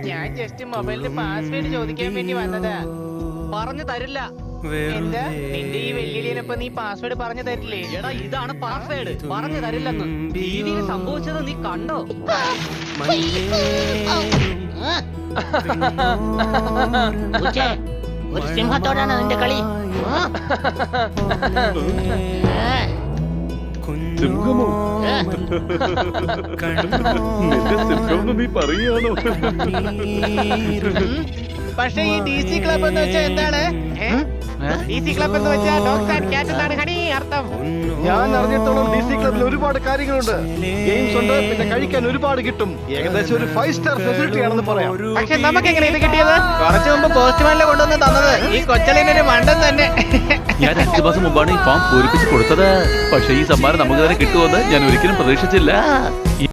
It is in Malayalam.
ഞാൻ ജസ്റ്റ് മൊബൈലിന്റെ പാസ്വേഡ് ചോദിക്കാൻ വേണ്ടി വന്നതാ. പറഞ്ഞു തരില്ല. എന്താ നിന്റെ ഈ വെല്ലുവിളിയനൊപ്പം നീ പാസ്വേഡ് പറഞ്ഞു തരില്ലേ? എടാ ഇതാണ് പാസ്വേഡ്, പറഞ്ഞു തരില്ലെന്ന്. ടിവിയിൽ സംഭവിച്ചത് നീ കണ്ടോ? ഒരു സിംഹത്തോടാണ് നിന്റെ കളി. സിംഹമോ? നിന്റെ സിംഹം നീ പറയാണോ? പക്ഷെ ഈ ഡി സി ക്ലബ് എന്ന് വെച്ചാൽ എന്താണ്? ഡി സി ക്ലബ് എന്ന് വെച്ചാൽ ഡോഗ്സ് ആൻഡ് ക്യാറ്റ് എന്നാണ് ഹണി അർത്ഥം. ഞാൻ അറിഞ്ഞിടത്തോളം ഡി സി ക്ലബിൽ ഒരുപാട് കാര്യങ്ങളുണ്ട്. ഗെയിംസ് ഉണ്ട്, പിന്നെ കഴിക്കാൻ ഒരുപാട് കിട്ടും. ഏകദേശം ഒരു 5 സ്റ്റാർ ഫെസിലിറ്റി ആണെന്ന് പറയാം. പക്ഷെ നമുക്ക് എങ്ങനെ ഇത് കിട്ടിയത്? കുറച്ചു മുമ്പ് പോസ്റ്റ്മാനിലെ കൊണ്ടുവന്ന് തന്നത് ഈ കൊച്ചലിനൊരു മണ്ടൻ തന്നെ. ഞാൻ 5 മാസം മുമ്പാണ് ഈ ഫോം പൂരിപ്പിച്ച് കൊടുത്തത്. പക്ഷേ ഈ സമ്മാനം നമുക്ക് തന്നെ കിട്ടുമെന്ന് ഞാൻ ഒരിക്കലും പ്രതീക്ഷിച്ചില്ല.